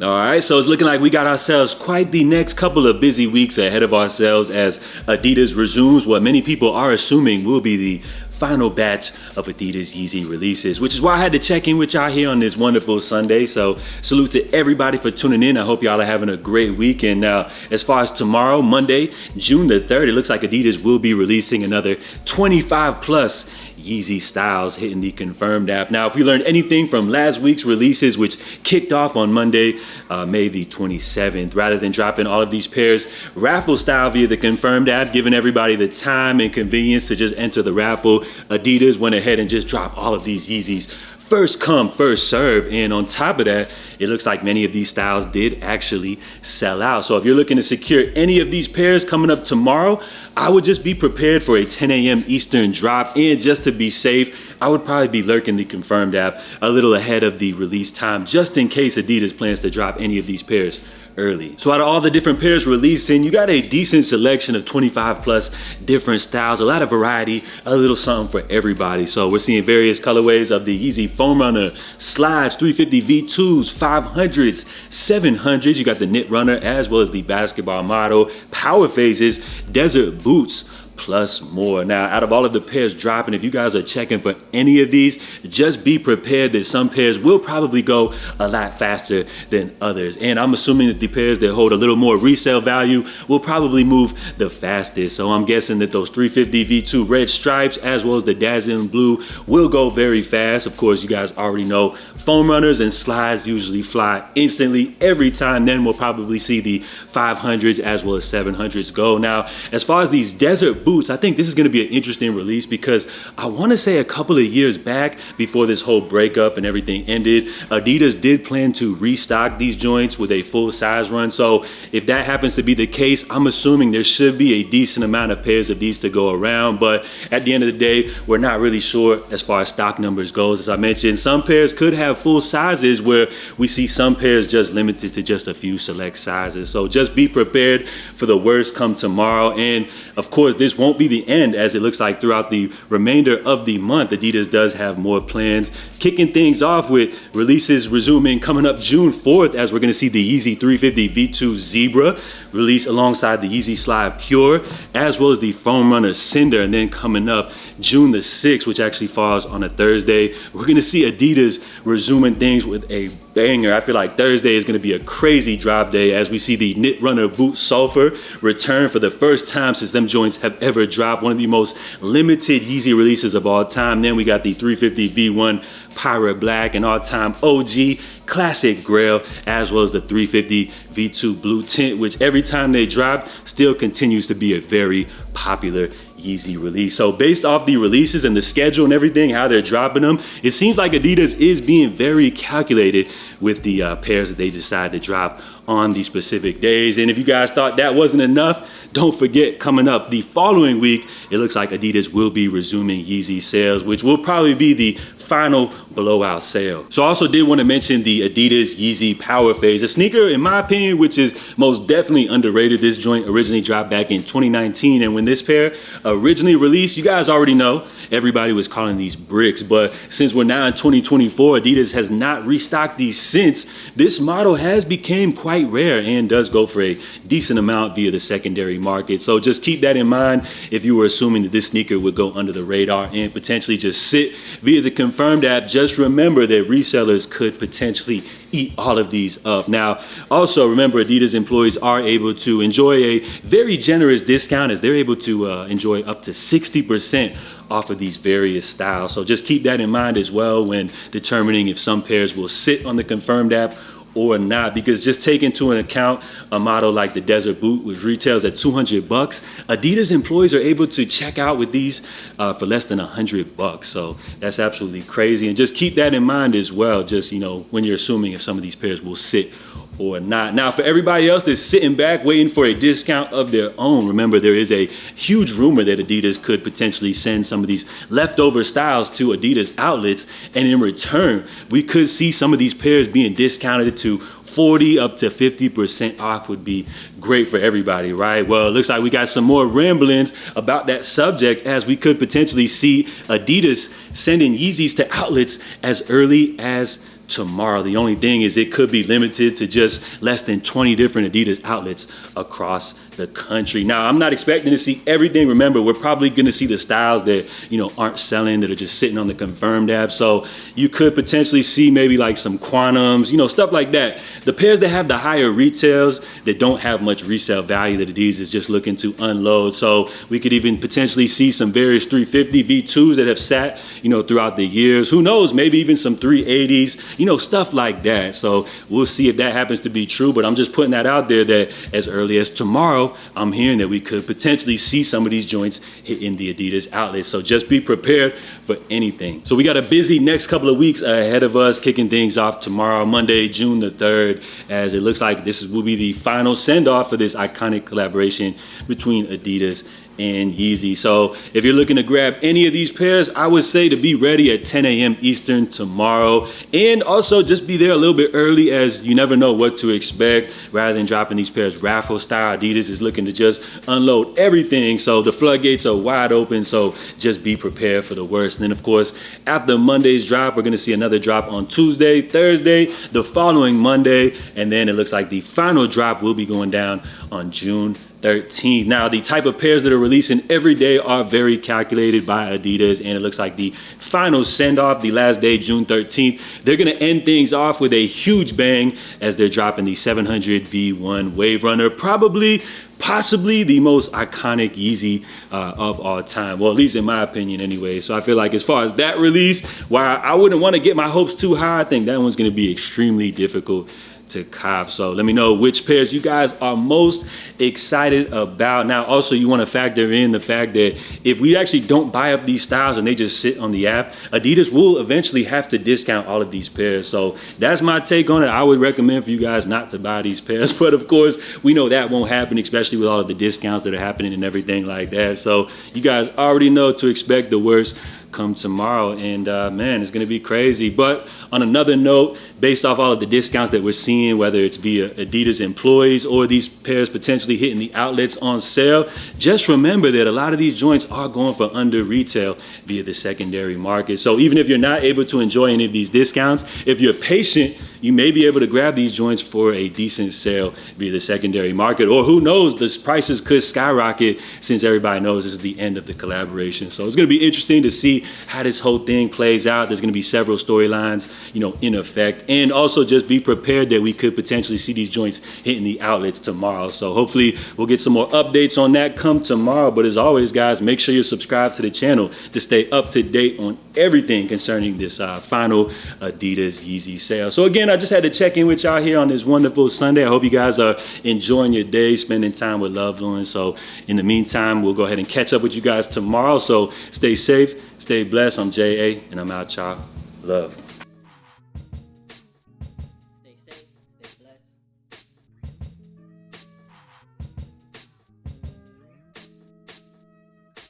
All right, so it's looking like we got ourselves quite the next couple of busy weeks ahead of ourselves as Adidas resumes what many people are assuming will be the final batch of Adidas Yeezy releases, which is why I had to check in with y'all here on this wonderful Sunday. So salute to everybody for tuning in. I hope y'all are having a great weekend. Now, as far as tomorrow, Monday, June the 3rd, it looks like Adidas will be releasing another 25 plus Yeezy styles hitting the Confirmed app. Now, if we learned anything from last week's releases, which kicked off on Monday, May the 27th, rather than dropping all of these pairs raffle style via the Confirmed app, giving everybody the time and convenience to just enter the raffle, Adidas went ahead and just dropped all of these Yeezys first come, first serve. And on top of that, it looks like many of these styles did actually sell out. So if you're looking to secure any of these pairs coming up tomorrow, I would just be prepared for a 10 a.m. Eastern drop. And just to be safe, I would probably be lurking the Confirmed app a little ahead of the release time, just in case Adidas plans to drop any of these pairs early. So out of all the different pairs released in, you got a decent selection of 25 plus different styles, a lot of variety, a little something for everybody. So we're seeing various colorways of the Yeezy Foam Runner, Slides, 350 V2s, 500s, 700s. You got the Knit Runner as well as the basketball model, Power Phases, Desert Boots, plus more. Now, out of all of the pairs dropping, if you guys are checking for any of these, just be prepared that some pairs will probably go a lot faster than others. And I'm assuming that the pairs that hold a little more resale value will probably move the fastest. So I'm guessing that those 350 V2 red stripes as well as the dazzling blue will go very fast. Of course, you guys already know foam runners and slides usually fly instantly every time. Then we'll probably see the 500s as well as 700s go. Now, as far as these desert boots, I think this is going to be an interesting release because I want to say a couple of years back, before this whole breakup and everything ended, Adidas did plan to restock these joints with a full size run. So if that happens to be the case, I'm assuming there should be a decent amount of pairs of these to go around. But at the end of the day, we're not really sure as far as stock numbers goes. As I mentioned, some pairs could have full sizes where we see some pairs just limited to just a few select sizes. So just be prepared for the worst come tomorrow. And of course, this won't be the end, as it looks like throughout the remainder of the month, Adidas does have more plans, kicking things off with releases resuming coming up June 4th, as we're going to see the Yeezy 350 V2 Zebra release alongside the Yeezy Slide Pure, as well as the Foam Runner Cinder. And then coming up June the 6th, which actually falls on a Thursday, we're going to see Adidas resuming things with a banger. I feel like Thursday is going to be a crazy drop day as we see the Knit Runner Boot Sulfur return for the first time since them joints have ever dropped. One of the most limited Yeezy releases of all time. Then we got the 350 V1 Pirate Black, and all-time OG classic Grail, as well as the 350 V2 Blue Tint, which every time they drop still continues to be a very popular Yeezy release. So based off the releases and the schedule and everything, how they're dropping them, it seems like Adidas is being very calculated with the pairs that they decide to drop on these specific days. And if you guys thought that wasn't enough, don't forget, coming up the following week, it looks like Adidas will be resuming Yeezy sales, which will probably be the final blowout sale. So I also did want to mention the Adidas Yeezy Power Phase, a sneaker, in my opinion, which is most definitely underrated. This joint originally dropped back in 2019, and when this pair originally released, you guys already know, everybody was calling these bricks. But since we're now in 2024, Adidas has not restocked these since. This model has become quite rare and does go for a decent amount via the secondary market. So just keep that in mind if you were assuming that this sneaker would go under the radar and potentially just sit via the Confirmed app. Just remember that resellers could potentially eat all of these up. Now, also remember, Adidas employees are able to enjoy a very generous discount, as they're able to enjoy up to 60% off of these various styles. So just keep that in mind as well when determining if some pairs will sit on the Confirmed app or not, because just take into an account a model like the Desert Boot, which retails at $200, Adidas employees are able to check out with these for less than $100. So that's absolutely crazy. And just keep that in mind as well, just, you know, when you're assuming if some of these pairs will sit or not. Now, for everybody else that's sitting back waiting for a discount of their own, remember there is a huge rumor that Adidas could potentially send some of these leftover styles to Adidas outlets, and in return, we could see some of these pairs being discounted to 40 up to 50% off. Would be great for everybody, right? Well, it looks like we got some more ramblings about that subject, as we could potentially see Adidas sending Yeezys to outlets as early as tomorrow. The only thing is it could be limited to just less than 20 different Adidas outlets across the country. Now, I'm not expecting to see everything. Remember, we're probably going to see the styles that, aren't selling, that are just sitting on the Confirmed app. So you could potentially see maybe like some Quantums, stuff like that. The pairs that have the higher retails that don't have much resale value that Adidas is just looking to unload. So we could even potentially see some various 350 V2s that have sat, throughout the years. Who knows? Maybe even some 380s, stuff like that. So we'll see if that happens to be true. But I'm just putting that out there that as early as tomorrow, I'm hearing that we could potentially see some of these joints hitting the Adidas outlets. So just be prepared for anything. So we got a busy next couple of weeks ahead of us, kicking things off tomorrow, Monday, June the 3rd, as it looks like will be the final send-off for this iconic collaboration between Adidas and Yeezy. So if you're looking to grab any of these pairs, I would say to be ready at 10 a.m. Eastern tomorrow. And also just be there a little bit early, as you never know what to expect. Rather than dropping these pairs raffle style, Adidas is looking to just unload everything. So the floodgates are wide open. So just be prepared for the worst. And then of course, after Monday's drop, we're going to see another drop on Tuesday, Thursday, the following Monday. And then it looks like the final drop will be going down on June 13th. Now, the type of pairs that are releasing every day are very calculated by Adidas, and it looks like the final send-off, the last day, June 13th, they're going to end things off with a huge bang as they're dropping the 700 V1 Wave Runner, possibly the most iconic Yeezy of all time. Well, at least in my opinion anyway. So I feel like as far as that release, while I wouldn't want to get my hopes too high, I think that one's going to be extremely difficult to cop. So let me know which pairs you guys are most excited about. Now, also you want to factor in the fact that if we actually don't buy up these styles and they just sit on the app, Adidas will eventually have to discount all of these pairs. So that's my take on it. I would recommend for you guys not to buy these pairs, but of course we know that won't happen, especially with all of the discounts that are happening and everything like that. So you guys already know to expect the worst come tomorrow, and man, it's gonna be crazy. But on another note, based off all of the discounts that we're seeing, whether it's via Adidas employees or these pairs potentially hitting the outlets on sale, just remember that a lot of these joints are going for under retail via the secondary market. So even if you're not able to enjoy any of these discounts, if you're patient, you may be able to grab these joints for a decent sale via the secondary market, or who knows, the prices could skyrocket since everybody knows this is the end of the collaboration. So it's gonna be interesting to see how this whole thing plays out. There's gonna be several storylines, in effect, and also just be prepared that we could potentially see these joints hitting the outlets tomorrow. So hopefully we'll get some more updates on that come tomorrow. But as always, guys, make sure you're subscribed to the channel to stay up to date on everything concerning this final Adidas Yeezy sale. So again, I just had to check in with y'all here on this wonderful Sunday. I hope you guys are enjoying your day, spending time with loved ones. So in the meantime, we'll go ahead and catch up with you guys tomorrow. So stay safe, stay blessed. I'm J.A. and I'm out, y'all. Love.